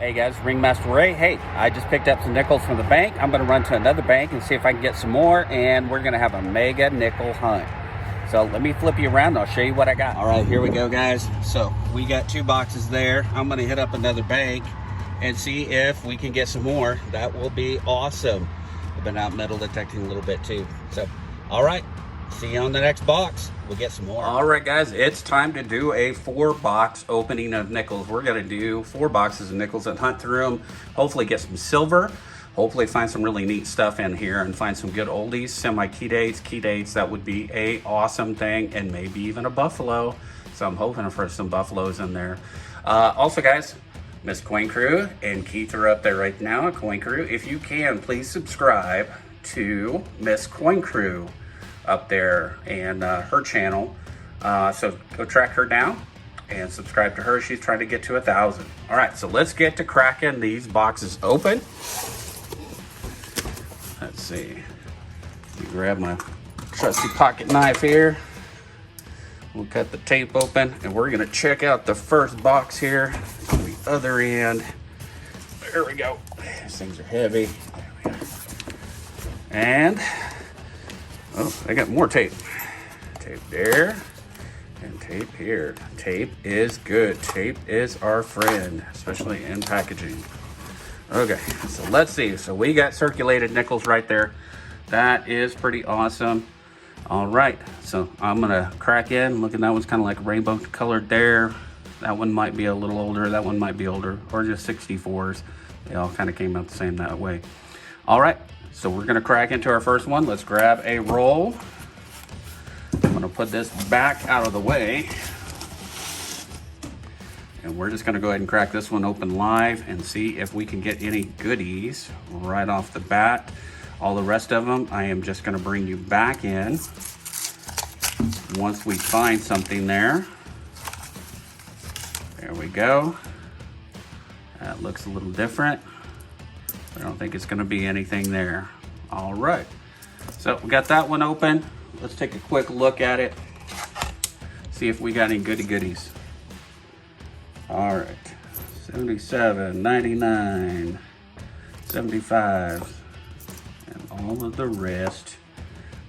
Hey guys, Ringmaster Ray. Hey, I just picked up some nickels from the bank. I'm going to run to another bank and see if I can get some more, and we're going to have a mega nickel hunt. So let me flip you around and I'll show you what I got. All right, here we go, guys. So we got 2 boxes there. I'm going to hit up another bank and see if we can get some more. That will be awesome. I've been out metal detecting a little bit too. So, all right, see you on the next box. We'll get some more. All right, guys, it's time to do a 4-box opening of nickels. We're gonna do 4 boxes of nickels and hunt through them. Hopefully get some silver. Hopefully find some really neat stuff in here and find some good oldies, semi-key dates. That would be a awesome thing, and maybe even a buffalo. So I'm hoping for some buffaloes in there. Also, guys, Miss Coin Crew and Keith are up there right now. Coin Crew, if you can, please subscribe to Miss Coin Crew up there and her channel. So go track her down and subscribe to her. She's trying to get to 1,000. All right, so let's get to cracking these boxes open. Let's see. Let me grab my trusty pocket knife here. We'll cut the tape open and we're gonna check out the first box here on the other end. There we go. These things are heavy. There we go. And oh, I got more tape. Tape there and tape here. Tape is good. Tape is our friend, especially in packaging. Okay, so let's see. So we got circulated nickels right there. That is pretty awesome. All right, so I'm gonna crack in. Look at that one's kind of like rainbow colored there. That one might be a little older. That one might be older, or just 64s. They all kind of came out the same that way. All right. So we're gonna crack into our first one. Let's grab a roll. I'm gonna put this back out of the way. And we're just gonna go ahead and crack this one open live and see if we can get any goodies right off the bat. All the rest of them, I am just gonna bring you back in once we find something there. There we go. That looks a little different. I don't think it's gonna be anything there. All right, so we got that one open. Let's take a quick look at it. See if we got any goodies. All right, 77, 99, 75, and all of the rest.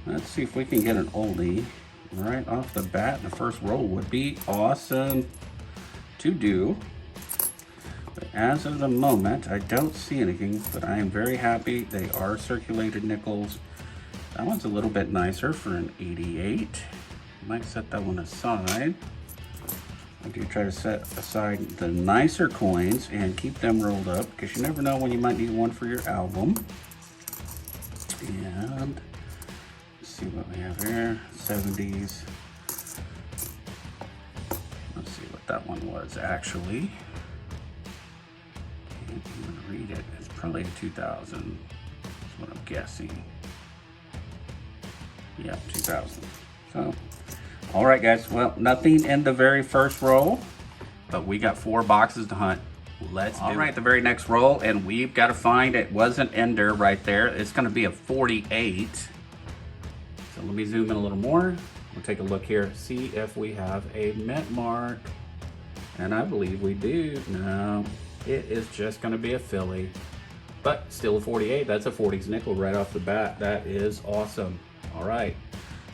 Let's see if we can get an oldie right off the bat. The first roll would be awesome to do. But as of the moment, I don't see anything, but I am very happy. They are circulated nickels. That one's a little bit nicer for an 88. Might set that one aside. I do try to set aside the nicer coins and keep them rolled up because you never know when you might need one for your album. And let's see what we have here. 70s. Let's see what that one was actually. Can't even read it. It's probably a 2000. That's what I'm guessing. Yeah, 2000. So, all right, guys. Well, nothing in the very first roll, but we got 4 boxes to hunt. Let's do it. All right, the very next roll, and we've got to find, it was an ender right there. It's going to be a 48. So let me zoom in a little more. We'll take a look here, see if we have a mint mark. And I believe we do. No, it is just going to be a filly, but still a 48. That's a 40s nickel right off the bat. That is awesome. All right,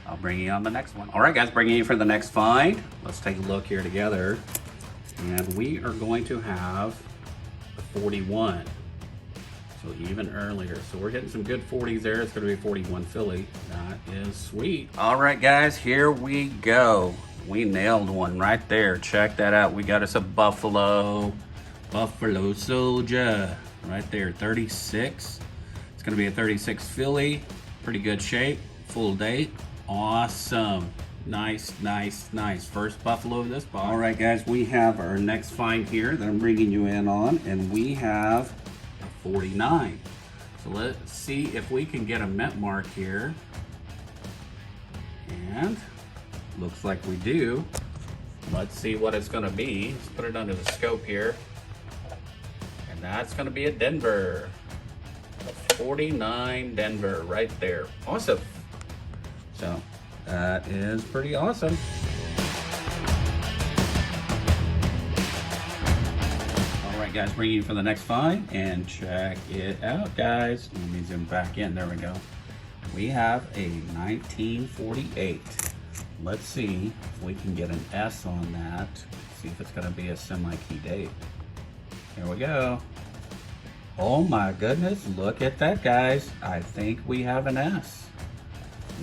I'll bring you on the next one. All right, guys, bringing you for the next find. Let's take a look here together. And we are going to have a 41. So even earlier. So we're getting some good 40s there. It's going to be a 41 filly. That is sweet. All right, guys, here we go. We nailed one right there. Check that out. We got us a buffalo. Buffalo Soldier. Right there, 36. It's going to be a 36 filly. Pretty good shape. Full date. Awesome. Nice, nice, nice. First buffalo of this box. All right, guys, we have our next find here that I'm bringing you in on, and we have a 49. So let's see if we can get a mint mark here. And looks like we do. Let's see what it's gonna be. Let's put it under the scope here. And that's gonna be a Denver. A 49 Denver right there. Awesome. So that is pretty awesome. All right, guys, bring you for the next find and check it out, guys. Let me zoom back in. There we go. We have a 1948. Let's see if we can get an S on that. See if it's going to be a semi-key date. Here we go. Oh my goodness, look at that, guys. I think we have an S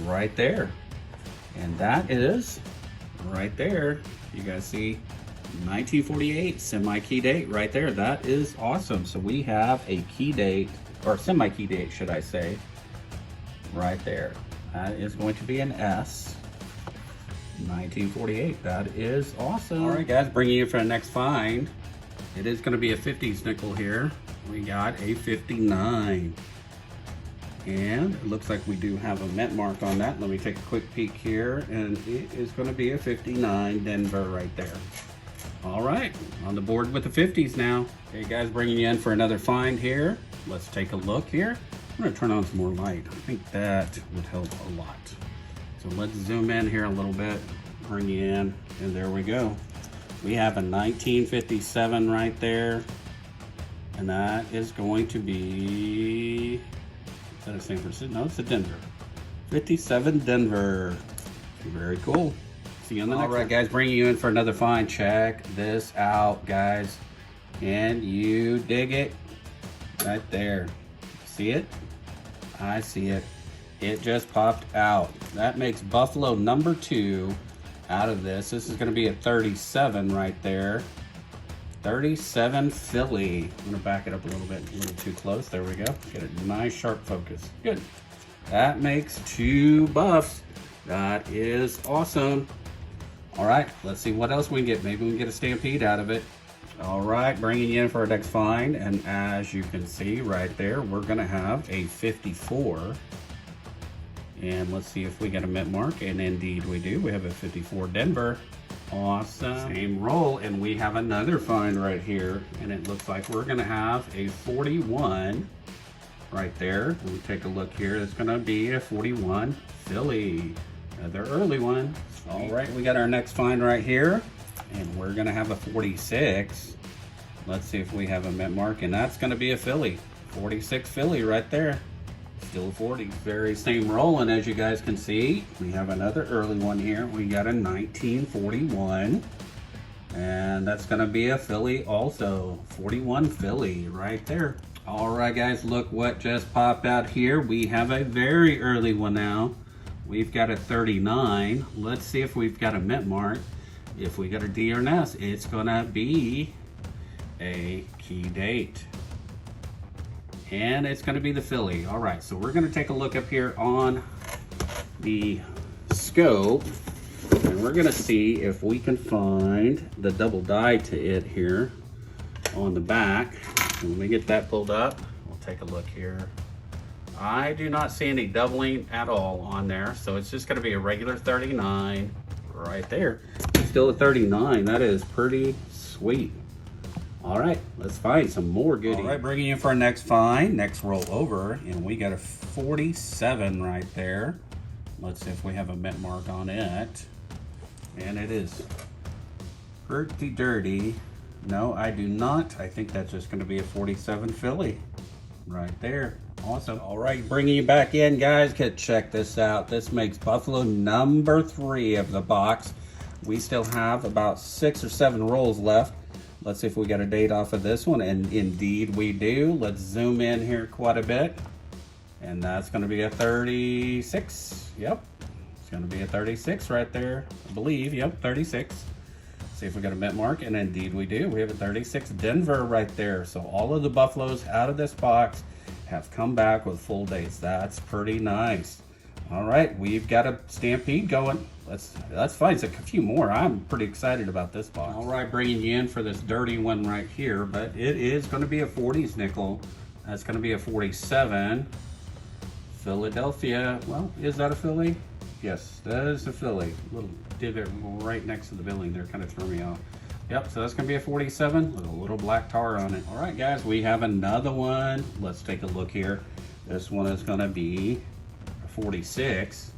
right there. And that is right there. You guys see 1948 semi-key date right there. That is awesome. So we have a key date, or semi-key date, should I say, right there. That is going to be an S. 1948. That is awesome. All right, guys, bringing you for the next find. It is going to be a 50s nickel here. We got a 59. And it looks like we do have a mint mark on that. Let me take a quick peek here, and it is going to be a 59 Denver right there. All right, on the board with the 50s now. Okay, guys, bringing you in for another find here. Let's take a look here. I'm going to turn on some more light. I think that would help a lot. So let's zoom in here a little bit, bring you in, and there we go. We have a 1957 right there, and that is going to be, is that a San Francisco? No, it's a Denver. 57 Denver. Very cool. See you on the next one. All right, guys, bringing you in for another find. Check this out, guys. And you dig it? Right there. See it? I see it. It just popped out. That makes Buffalo number 2 out of this. This is going to be a 37 right there. 37 Philly. I'm going to back it up a little bit, a little too close. There we go. Get a nice sharp focus. Good. That makes 2 buffs. That is awesome. All right, let's see what else we can get. Maybe we can get a stampede out of it. All right, bringing you in for our next find. And as you can see right there, we're going to have a 54. And let's see if we get a mint mark. And indeed we do. We have a 54 Denver. Awesome. Same roll, and we have another find right here, and it looks like we're gonna have a 41 right there. We'll take a look here. It's gonna be a 41 Philly, another early one. All right, we got our next find right here, and we're gonna have a 46. Let's see if we have a mint mark, and that's gonna be a Philly, 46 Philly right there. Still 40. Very same roll, and as you guys can see, we have another early one here. We got a 1941, and that's gonna be a Philly also. 41 Philly right there. All right, guys, look what just popped out here. We have a very early one now. We've got a 39. Let's see if we've got a mint mark. If we got a D or an S, it's gonna be a key date. And it's going to be the Philly. All right, so we're going to take a look up here on the scope, and we're going to see if we can find the double die to it here on the back. And when we get that pulled up, we'll take a look here. I do not see any doubling at all on there, so it's just going to be a regular 39 right there. Still a 39. That is pretty sweet. All right, let's find some more goodies. All right, bringing you for our next find, next roll over, and we got a 47 right there. Let's see if we have a mint mark on it. And it is pretty dirty. No, I do not. I think that's just gonna be a 47 Philly right there. Awesome. All right, bringing you back in, guys. Check this out. This makes Buffalo number 3 of the box. We still have about 6 or 7 rolls left. Let's see if we got a date off of this one, and indeed we do. Let's zoom in here quite a bit, and that's gonna be a 36. Yep, it's gonna be a 36 right there, I believe. Yep, 36. See if we got a mint mark, and indeed we do. We have a 36 Denver right there. So all of the Buffaloes out of this box have come back with full dates. That's pretty nice. All right, we've got a stampede going. Let's find a few more. I'm pretty excited about this box. All right, bringing you in for this dirty one right here, but it is going to be a 40s nickel. That's going to be a 47. Philadelphia. Well, is that a Philly? Yes, that is a Philly. Little divot right next to the building there kind of threw me off. Yep, so that's going to be a 47 with a little black tar on it. All right, guys, we have another one. Let's take a look here. This one is going to be 46.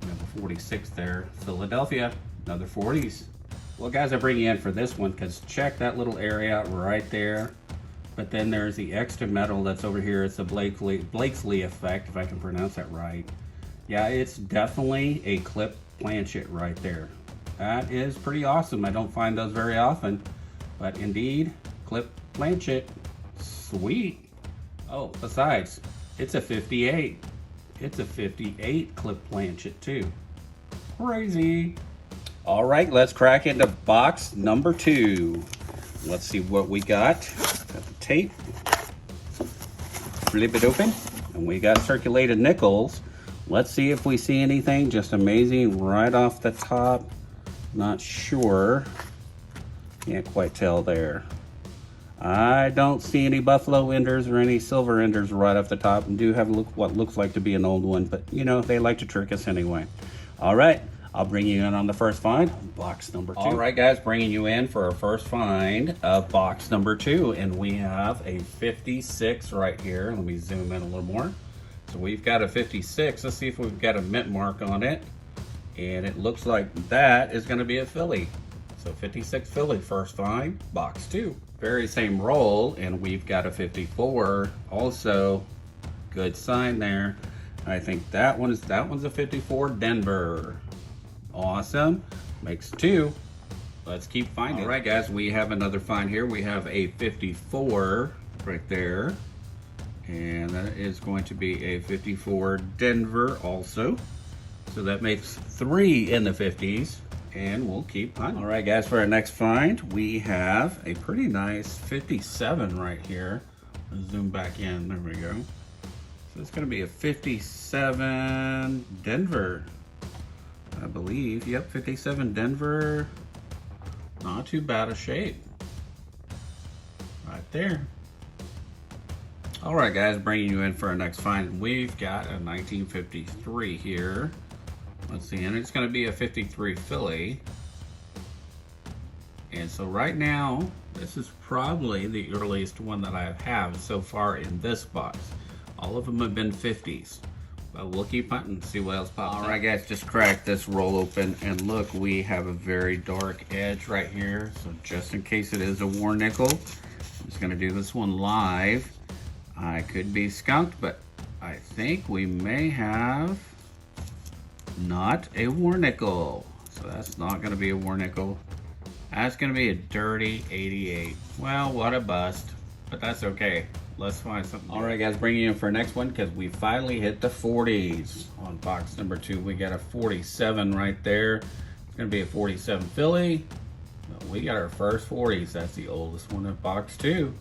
We have a 46 there. Philadelphia, another 40s. Well, guys, I bring you in for this one because check that little area right there. But then there's the extra metal that's over here. It's the Blakesley effect, if I can pronounce that right. Yeah, it's definitely a clip planchet right there. That is pretty awesome. I don't find those very often, but indeed, clip planchet, sweet. Oh, besides, it's a 58. It's a 58 clip planchet too. Crazy. All right, let's crack into box number 2. Let's see what we got. Got the tape. Flip it open, and we got circulated nickels. Let's see if we see anything just amazing right off the top. Not sure. Can't quite tell there. I don't see any buffalo enders or any silver enders right off the top, and do have what looks like to be an old one, but you know, they like to trick us anyway. All right, I'll bring you in on the first find, box number 2. All right, guys, bringing you in for our first find of box number 2, and we have a 56 right here. Let me zoom in a little more. So we've got a 56. Let's see if we've got a mint mark on it, and it looks like that is going to be a Philly. So 56 Philly, first find, box 2. Very same roll, and we've got a 54. Also, good sign there. I think that one's a 54 Denver. Awesome, makes 2. Let's keep finding. All right, guys, we have another find here. We have a 54 right there, and that is going to be a 54 Denver also. So that makes 3 in the 50s, and we'll keep hunting. All right, guys, for our next find, we have a pretty nice 57 right here. Let's zoom back in. There we go. So it's going to be a 57 Denver, I believe. Yep, 57 Denver. Not too bad a shape. Right there. All right, guys, bringing you in for our next find. We've got a 1953 here. Let's see, and it's going to be a 53 Philly. And so right now, this is probably the earliest one that I have so far in this box. All of them have been 50s. But we'll keep hunting and see what else pops up. All right, guys, just cracked this roll open, and look, we have a very dark edge right here. So just in case it is a war nickel, I'm just gonna do this one live. I could be skunked, but I think we may have not a war nickel. So that's not gonna be a war nickel. That's gonna be a dirty 88. Well, what a bust, but that's okay. Let's find something. All right, guys, bringing you in for our next one because we finally hit the 40s on box number 2. We got a 47 right there. It's gonna be a 47 Philly. We got our first 40s. That's the oldest one in box 2.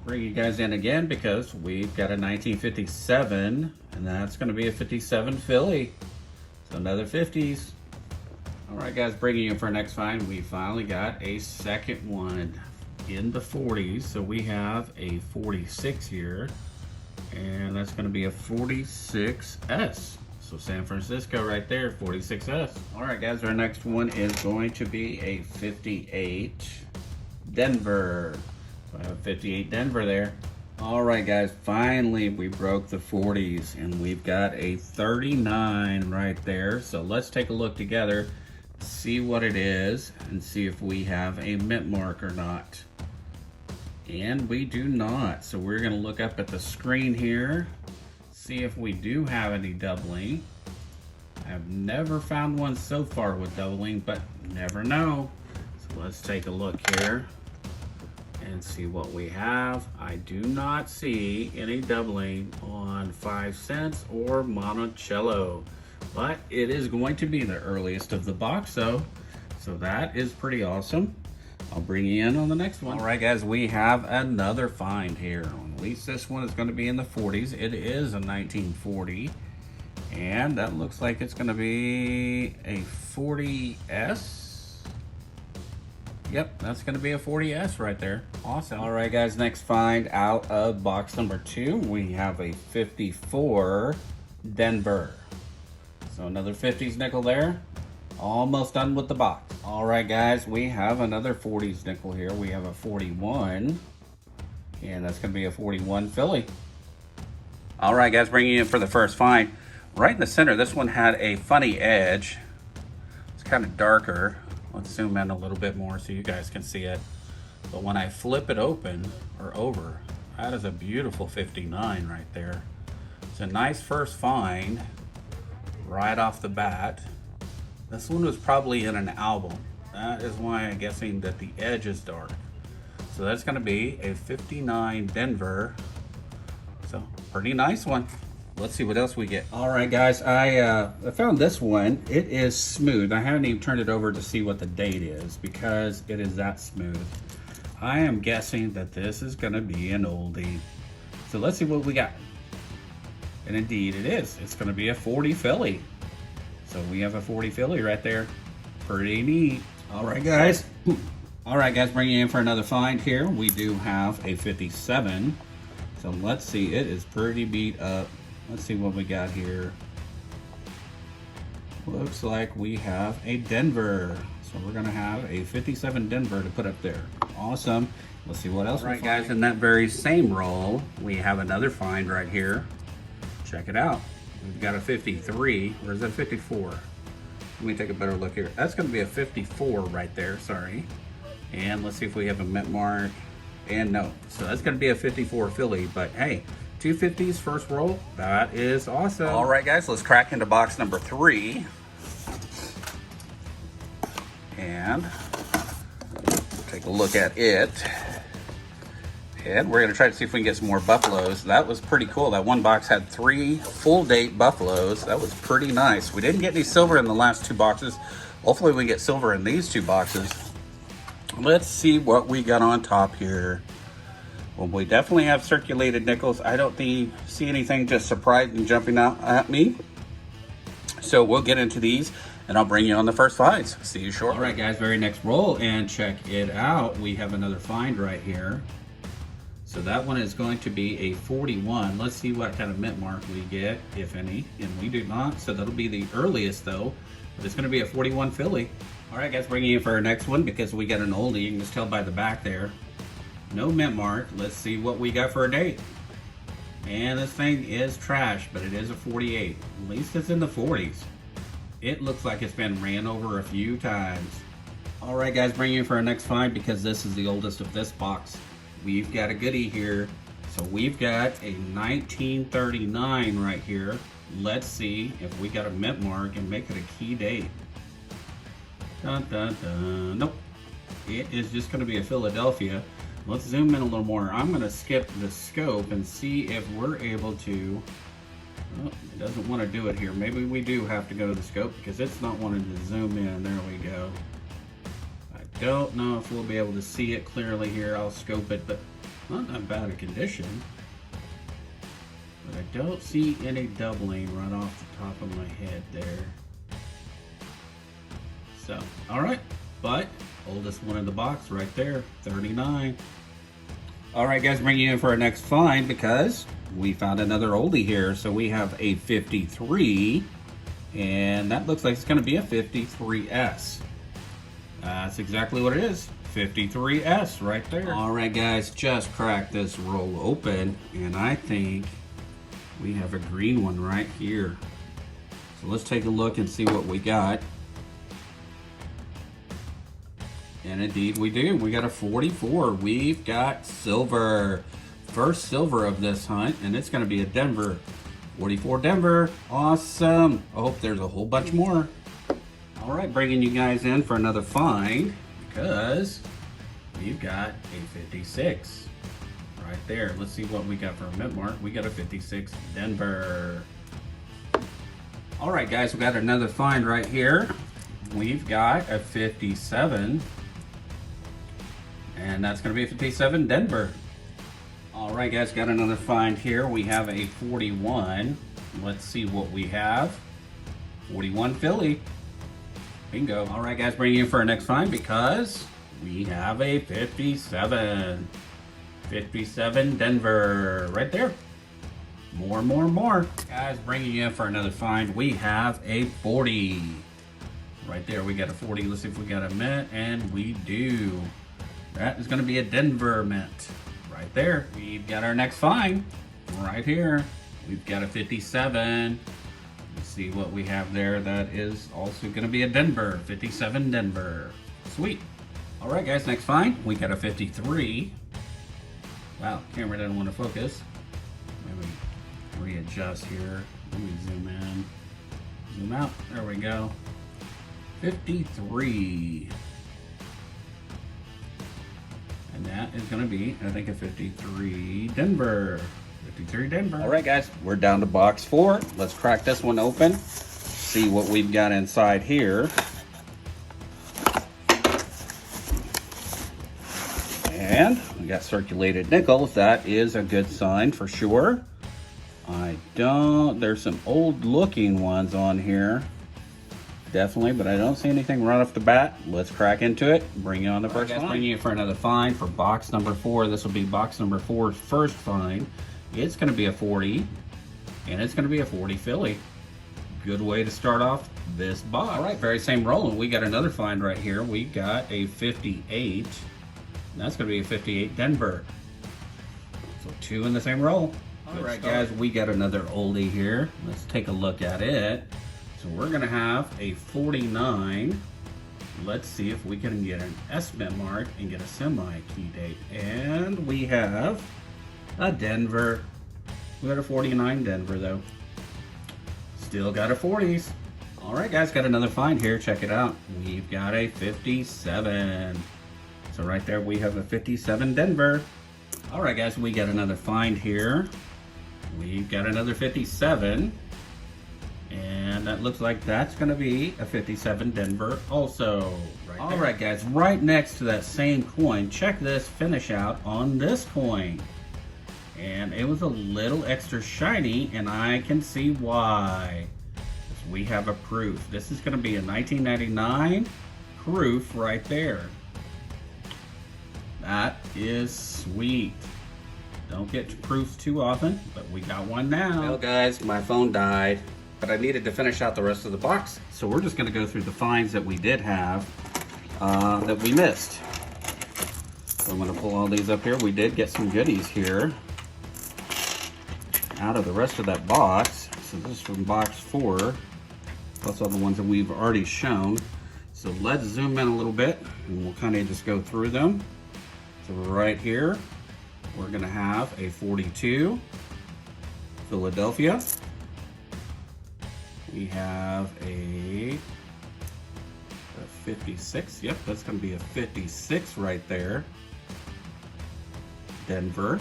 Bring you guys in again because we've got a 1957, and that's gonna be a 57 Philly. So another 50s. All right, guys, bringing you in for our next find. We finally got a second one in the 40s. So we have a 46 here, and that's going to be a 46S. So San Francisco right there, 46S. All right, guys, our next one is going to be a 58 Denver. So I have 58 Denver there. All right, guys, finally we broke the 40s, and we've got a 39 right there. So let's take a look together, see what it is, and see if we have a mint mark or not. And we do not. So we're gonna look up at the screen here, see if we do have any doubling. I've never found one so far with doubling, but never know. So let's take a look here and see what we have. I do not see any doubling on 5 cents or Monticello, but it is going to be the earliest of the box though. So that is pretty awesome. I'll bring you in on the next one. All right, guys, we have another find here. At least this one is going to be in the 40s. It is a 1940, and that looks like it's going to be a 40S. Yep, that's going to be a 40S right there. Awesome. All right, guys, next find out of box number 2, we have a 54 Denver. So another 50s nickel there. Almost done with the box. All right, guys, we have another 40s nickel here. We have a 41, and that's gonna be a 41 Philly. All right, guys, bringing you in for the first find. Right in the center, this one had a funny edge. It's kind of darker. Let's zoom in a little bit more so you guys can see it. But when I flip it open or over, that is a beautiful 59 right there. It's a nice first find right off the bat. This one was probably in an album. That is why I'm guessing that the edge is dark. So that's gonna be a 59 Denver. So pretty nice one. Let's see what else we get. All right, guys, I found this one. It is smooth. I haven't even turned it over to see what the date is because it is that smooth. I am guessing that this is gonna be an oldie. So let's see what we got. And indeed it is. It's gonna be a 40 Philly. So we have a 40 Philly right there. Pretty neat. All right, guys. All right, guys, bringing you in for another find here. We do have a 57. So let's see, it is pretty beat up. Let's see what we got here. Looks like we have a Denver. So we're gonna have a 57 Denver to put up there. Awesome. Let's see what else. All right, guys, in that very same roll, we have another find right here. Check it out. We've got a 53, or is that 54? Let me take a better look here. That's gonna be a 54 right there, sorry. And let's see if we have a mint mark. And no, so that's gonna be a 54 Philly, but hey, 250s first roll, that is awesome. All right, guys, let's crack into box number 3. And take a look at it. And we're gonna try to see if we can get some more buffaloes. That was pretty cool. That one box had 3 full date buffaloes. That was pretty nice. We didn't get any silver in the last 2 boxes. Hopefully we get silver in these 2 boxes. Let's see what we got on top here. Well, we definitely have circulated nickels. I don't see anything just surprising jumping out at me. So we'll get into these and I'll bring you on the first finds. See you shortly. All right, guys, very next roll, and check it out. We have another find right here. So that one is going to be a 41. Let's see what kind of mint mark we get, if any, and we do not. So that'll be the earliest though, but it's gonna be a 41 Philly. All right, guys, bringing you for our next one because we got an oldie. You can just tell by the back there. No mint mark. Let's see what we got for a date. And this thing is trash, but it is a 48. At least it's in the 40s. It looks like it's been ran over a few times. All right, guys, bringing you for our next find because this is the oldest of this box. We've got a goodie here. So we've got a 1939 right here. Let's see if we got a mint mark and make it a key date. Dun, dun, dun. Nope. It is just going to be a Philadelphia. Let's zoom in a little more. I'm going to skip the scope and see if we're able to. Oh, it doesn't want to do it here. Maybe we do have to go to the scope because it's not wanting to zoom in. There we go. I don't know if we'll be able to see it clearly here. I'll scope it, but not that bad a condition. But I don't see any doubling right off the top of my head there. So, all right, but oldest one in the box right there, 39. All right, guys, bringing you in for our next find because we found another oldie here. So we have a 53, and that looks like it's gonna be a 53S. That's exactly what it is, 53S right there. All right, guys, just cracked this roll open, and I think we have a green one right here. So let's take a look and see what we got. And indeed we do. We got a 44. We've got silver. First silver of this hunt, and it's gonna be a Denver. 44 Denver, awesome. I hope there's a whole bunch more. All right, bringing you guys in for another find because we've got a 56 right there. Let's see what we got for a mint mark. We got a 56 Denver. All right, guys, we got another find right here. We've got a 57. And that's gonna be a 57 Denver. All right, guys, got another find here. We have a 41. Let's see what we have. 41 Philly. Bingo. All right, guys, bringing you in for our next find because we have a 57. 57 Denver, right there. More. Guys, bringing you in for another find. We have a 40. Right there, we got a 40. Let's see if we got a mint, and we do. That is gonna be a Denver mint. Right there. We've got our next find right here. We've got a 57. Let's see what we have there. That is also gonna be a Denver, 57 Denver. Sweet. All right, guys, next find, we got a 53. Wow, camera doesn't want to focus. Maybe readjust here. Let me zoom in, zoom out. There we go. 53. And that is going to be, I think, a 53 Denver. 53 Denver. All right, guys, we're down to box 4. Let's crack this one open. See what we've got inside here. And we got circulated nickels. That is a good sign for sure. There's some old looking ones on here. Definitely, but I don't see anything right off the bat. Let's crack into it. Bring you on the first find. Bring you for another find for box number 4. This will be box number 4's first find. It's going to be a 40, and it's going to be a 40 Philly. Good way to start off this box. All right, very same roll, and we got another find right here. We got a 58. That's going to be a 58 Denver. So 2 in the same roll. All right, guys, we got another oldie here. Let's take a look at it. So we're going to have a 49. Let's see if we can get an estimate mark and get a semi-key date. And we have a Denver. We got a 49 Denver, though. Still got a 40s. All right, guys, got another find here. Check it out. We've got a 57. So right there, we have a 57 Denver. All right, guys, we got another find here. We've got another 57. And that looks like that's going to be a 57 Denver also. All right, guys, right next to that same coin, check this finish out on this coin. And it was a little extra shiny, and I can see why. We have a proof. This is going to be a 1999 proof right there. That is sweet. Don't get proofs too often, but we got one now. Well, guys, my phone died, but I needed to finish out the rest of the box. So we're just going to go through the finds that we did have that we missed. So I'm going to pull all these up here. We did get some goodies here out of the rest of that box. So this is from box 4, plus all the ones that we've already shown. So let's zoom in a little bit, and we'll kind of just go through them. So right here, we're gonna have a 42 Philadelphia. We have a 56. Yep, that's gonna be a 56 right there. Denver.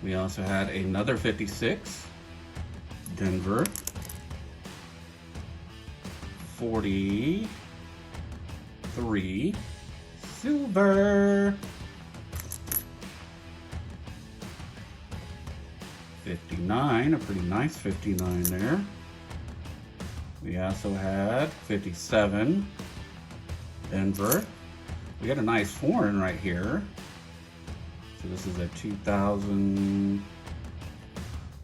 We also had another 56. Denver. 43. Silver. 59, a pretty nice 59 there. We also had 57, Denver. We got a nice foreign right here. So this is a 2000, I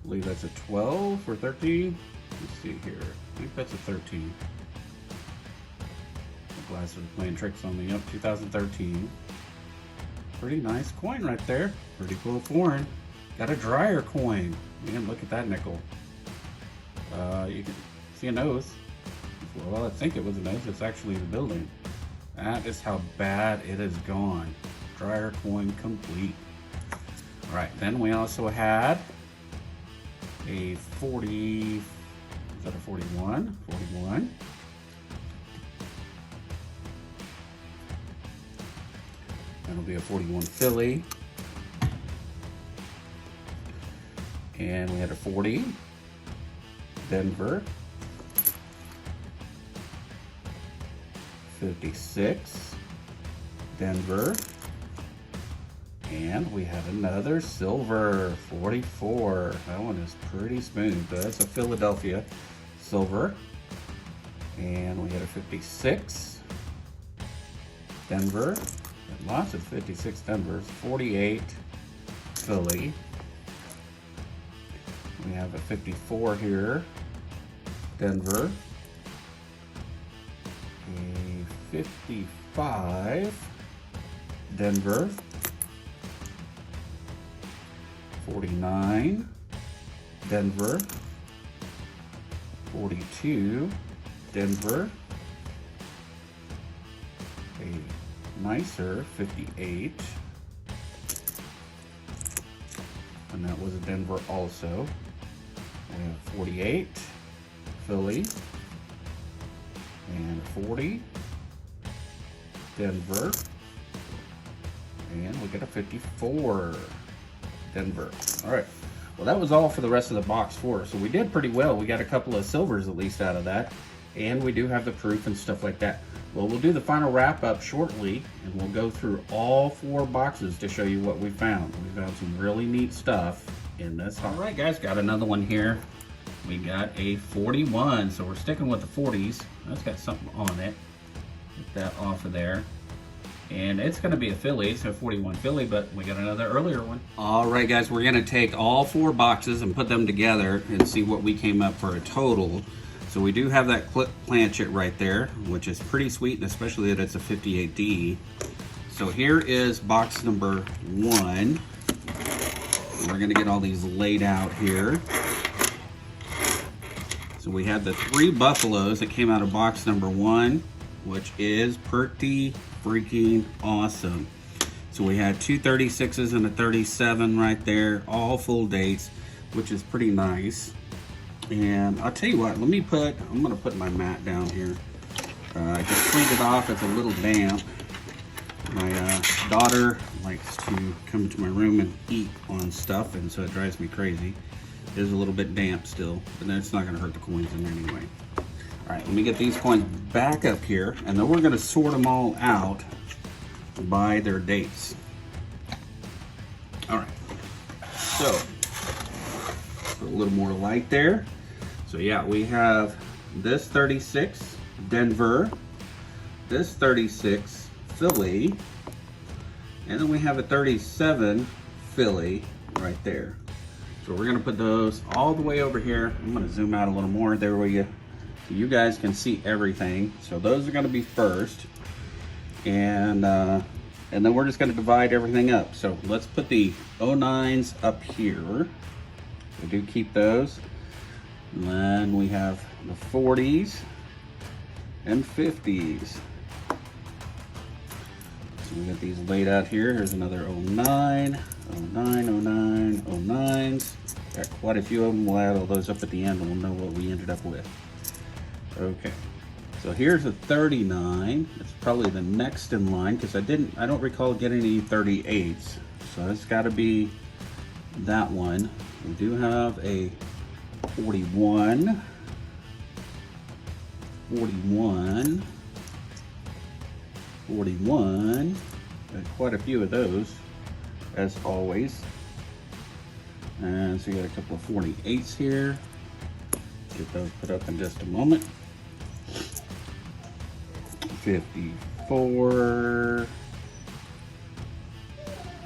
believe that's a 12 or 13. Let's see here, I think that's a 13. Glasses are playing tricks on me. Up 2013. Pretty nice coin right there. Pretty cool foreign. Got a dryer coin. Man, look at that nickel. You can see a nose. Well, I think it was a nose. It's actually the building. That is how bad it has gone. Dryer coin complete. All right, then we also had a 40. Is that a 41? 41. That'll be a 41 Philly. And we had a 40 Denver. 56 Denver. And we have another silver 44. That one is pretty smooth, but that's a Philadelphia silver. And we had a 56 Denver. Lots of 56 Denvers. 48 Philly. We have a 54 here, Denver. A 55 Denver. 49 Denver. 42 Denver. a nicer 58. And that was a Denver also. We have 48, Philly, and 40, Denver, and we get a 54, Denver. All right, well that was all for the rest of the box for us. So we did pretty well. We got a couple of silvers at least out of that, and we do have the proof and stuff like that. Well, we'll do the final wrap up shortly, and we'll go through all 4 boxes to show you what we found. We found some really neat stuff in this. All right, guys, got another one here. We got a 41, so we're sticking with the 40s. That's got something on it. Get that off of there. And it's going to be a Philly, so 41 Philly, but we got another earlier one. All right, guys, we're going to take all 4 boxes and put them together and see what we came up for a total. So we do have that clip planchet right there, which is pretty sweet, and especially that it's a 58D. So here is box number 1. We're going to get all these laid out here. So we have the 3 buffaloes that came out of box number 1, which is pretty freaking awesome. So we had 2 36s and a 37 right there, all full dates, which is pretty nice. And I'll tell you what, I'm gonna put my mat down here. I just cleaned it off, it's a little damp. My daughter likes to come into my room and eat on stuff, and so it drives me crazy. It is a little bit damp still, but that's not gonna hurt the coins in any way. All right, let me get these coins back up here, and then we're gonna sort them all out by their dates. All right, so put a little more light there. So yeah, we have this 36, Denver, this 36, Philly, and then we have a 37, Philly, right there. So we're gonna put those all the way over here. I'm gonna zoom out a little more. There we go. So you guys can see everything. So those are gonna be first. And then we're just gonna divide everything up. So let's put the 09s up here. We do keep those. And then we have the 40s and 50s. So we got these laid out here. Here's another 09, 09, 09, 09s. Got quite a few of them. We'll add all those up at the end and we'll know what we ended up with. Okay, so here's a 39. It's probably the next in line because I don't recall getting any 38s. So it's got to be that one. We do have a 41, 41, 41, got quite a few of those, as always. And so you got a couple of 48s here. Get those put up in just a moment. 54,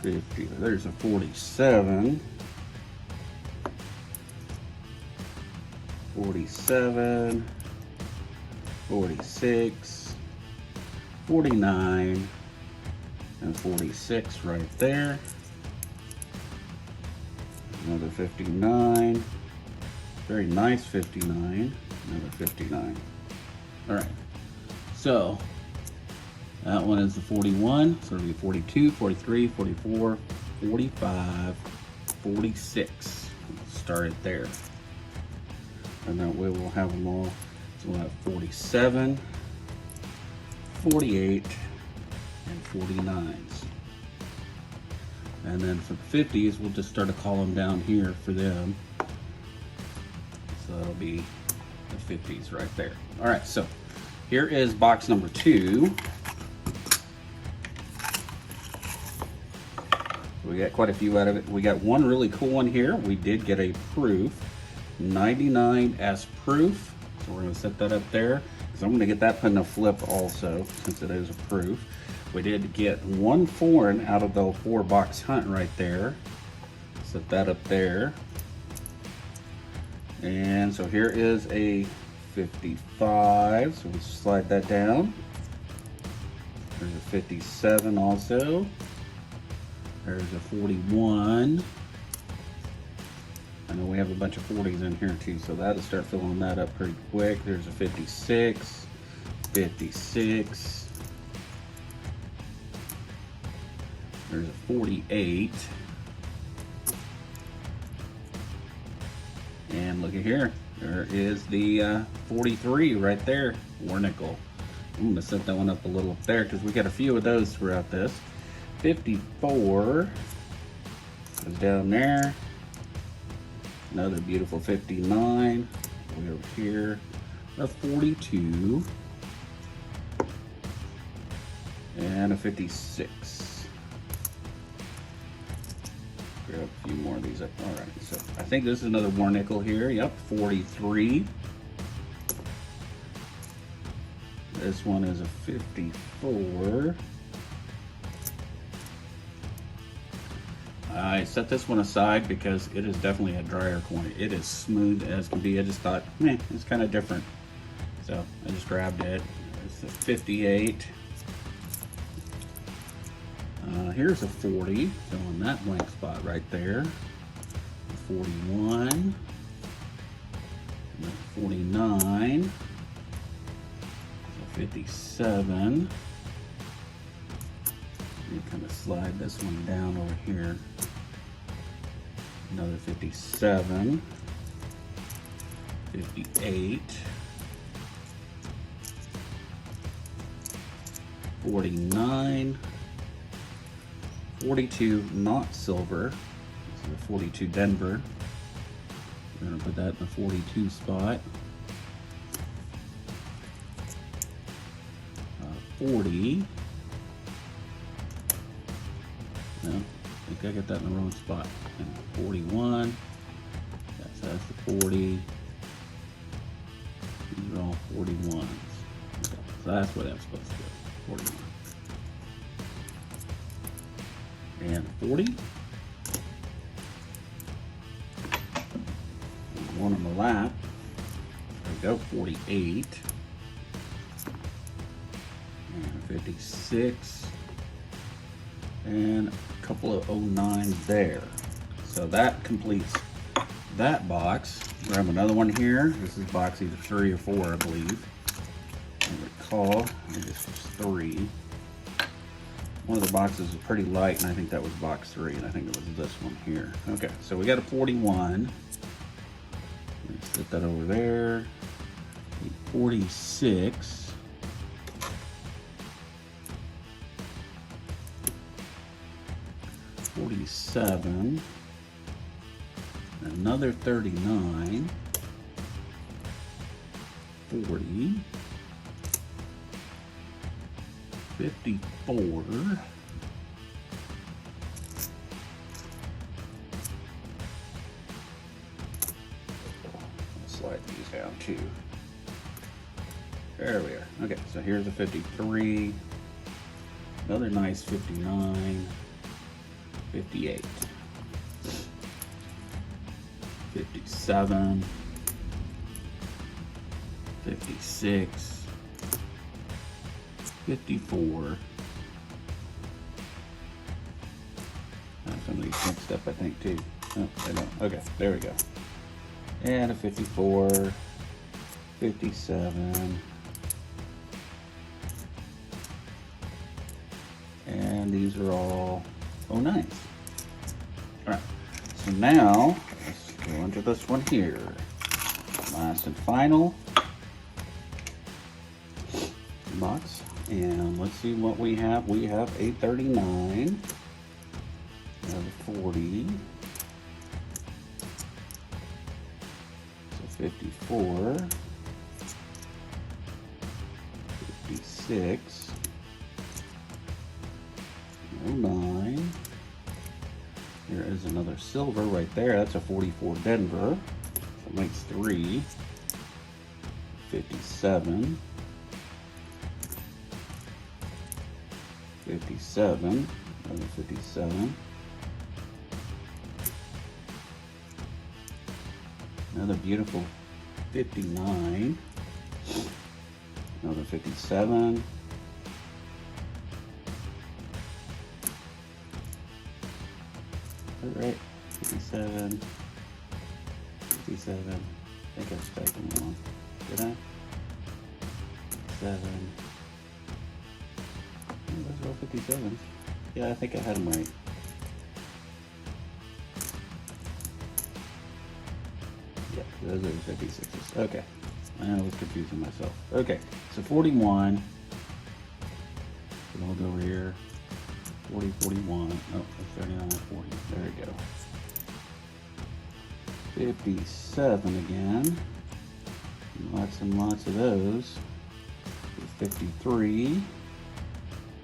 50, there's a 47. 47, 46, 49, and 46 right there. Another 59, very nice 59, another 59. All right, so that one is the 41, so it'll be 42, 43, 44, 45, 46. Let's start it there. And that way we'll have them all. So we'll have 47, 48, and 49s. And then for the 50s, we'll just start a column down here for them. So that'll be the 50s right there. All right, so here is box number 2. We got quite a few out of it. We got one really cool one here. We did get a proof. 99S proof, so we're going to set that up there because I'm going to get that put in a flip also since it is a proof. We did get one foreign out of the 4-box hunt right there. Set that up there. And so here is a 55, so we'll slide that down. There's a 57 also. There's a 41. I know we have a bunch of 40s in here too, so that'll start filling that up pretty quick. There's a 56, 56, There's a 48. And look at here. There is the 43 right there. War nickel. I'm going to set that one up a little there because we got a few of those throughout this. 54 is down there. Another beautiful 59. Way over here. A 42. And a 56. Grab a few more of these up. All right, so I think this is another war nickel here. Yep, 43. This one is a 54. I set this one aside because it is definitely a drier coin. It is smooth as can be. I just thought, it's kind of different. So I just grabbed it. It's a 58. Here's a 40, filling that blank spot right there. 41. 49. 57. You kind of slide this one down over here. Another 57. 58. 49. 42, not silver. This is a 42 Denver. We're gonna put that in the 42 spot. 40. No, I think I got that in the wrong spot. And 41. That's the 40. These are all 41s. Okay, so that's what I'm supposed to do. 41. And 40. One on the lap. There we go, 48. And 56. And a couple of 09s there. So that completes that box. Grab another one here. This is box either 3 or 4, I believe. I recall, I think this was 3. One of the boxes is pretty light, and I think that was box 3, and I think it was this one here. Okay, so we got a 41. Let's put that over there. A 46. $47. Another 39. 40. 54. I'll slide these down too. There we are. Okay, so here's a 53. Another nice 59. 58. 57. 56. 54. Some of these mixed up, I think, too. Oh, they don't. Okay, there we go. And a 54. 57. And these are all 09s. Alright, so now let's go into this one here. Last and final box. And let's see what we have. We have a 39, a 40, so 54, 56, 09. Here is another silver right there. That's a 44 Denver. So it makes 3. 57. 57, another 57, another beautiful 59, another 57, all right, 57, 57, I think I was typing wrong, did I? 7. Those are all 57s. Yeah, I think I had them right. Yeah, those are the 56s. Okay. I was confusing myself. Okay, so 41. So I'll go over here. 40, 41. Oh, 39, 40. There we go. 57 again. Lots and lots of those. 53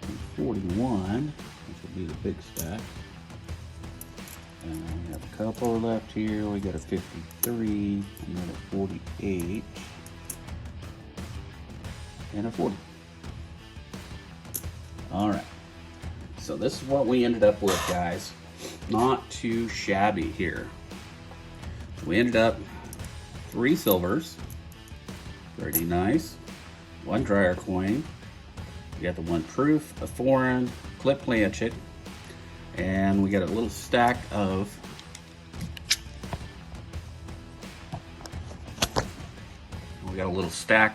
and 41, which will be the big stack. And we have a couple left here. We got a 53, another 48, and a 40. All right. So this is what we ended up with, guys. Not too shabby here. We ended up 3 silvers. Pretty nice. 1 dryer coin. We got the 1 proof, a foreign, clip planchet, and we got a little stack of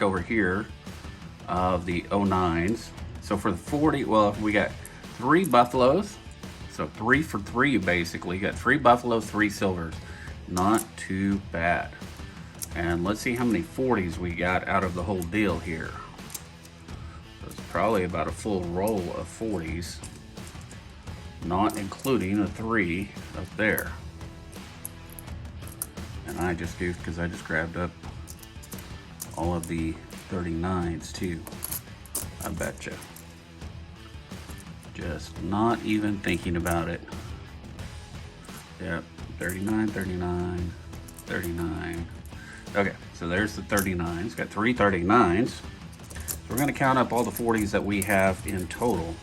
over here of the 09s. So for the 40, well, we got 3 buffaloes. So 3 for 3 basically. You got 3 buffaloes, 3 silvers. Not too bad. And let's see how many 40s we got out of the whole deal here. So it's probably about a full roll of 40s, not including a 3 up there. And I just goofed because I just grabbed up all of the 39s too. I betcha. Just not even thinking about it. Yep, 39, 39, 39. Okay, so there's the 39s. Got 3 39s. So we're going to count up all the 40s that we have in total.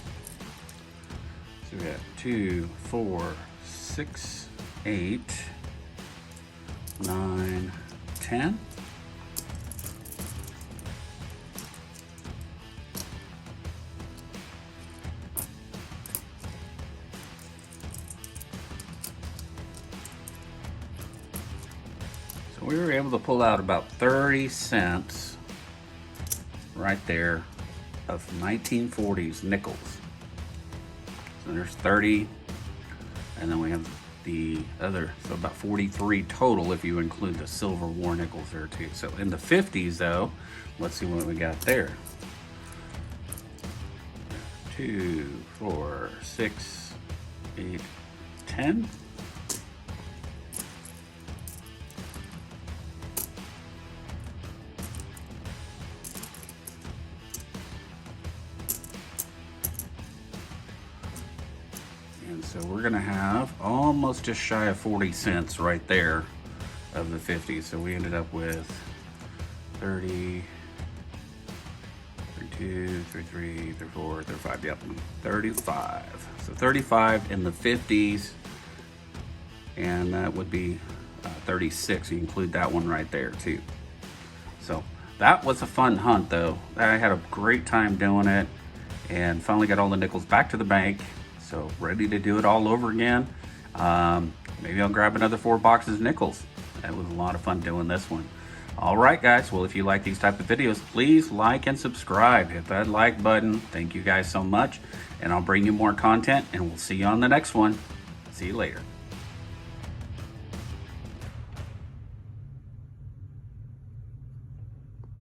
So we got 2, 4, 6, 8, 9, 10. We were able to pull out about 30 cents right there of 1940s nickels. So there's 30, and then we have the other, so about 43 total if you include the silver war nickels there too. So in the 50s though, let's see what we got there. 2, 4, 6, 8, 10. And so we're gonna have almost just shy of 40 cents right there of the 50. So we ended up with 30, 32, 33, 34, 35, yep, 35. So 35 in the 50s, and that would be 36. You include that one right there too. So that was a fun hunt though. I had a great time doing it and finally got all the nickels back to the bank. So ready to do it all over again. Maybe I'll grab another 4 boxes of nickels. That was a lot of fun doing this one. All right, guys. Well, if you like these type of videos, please like and subscribe. Hit that like button. Thank you guys so much. And I'll bring you more content, and we'll see you on the next one. See you later.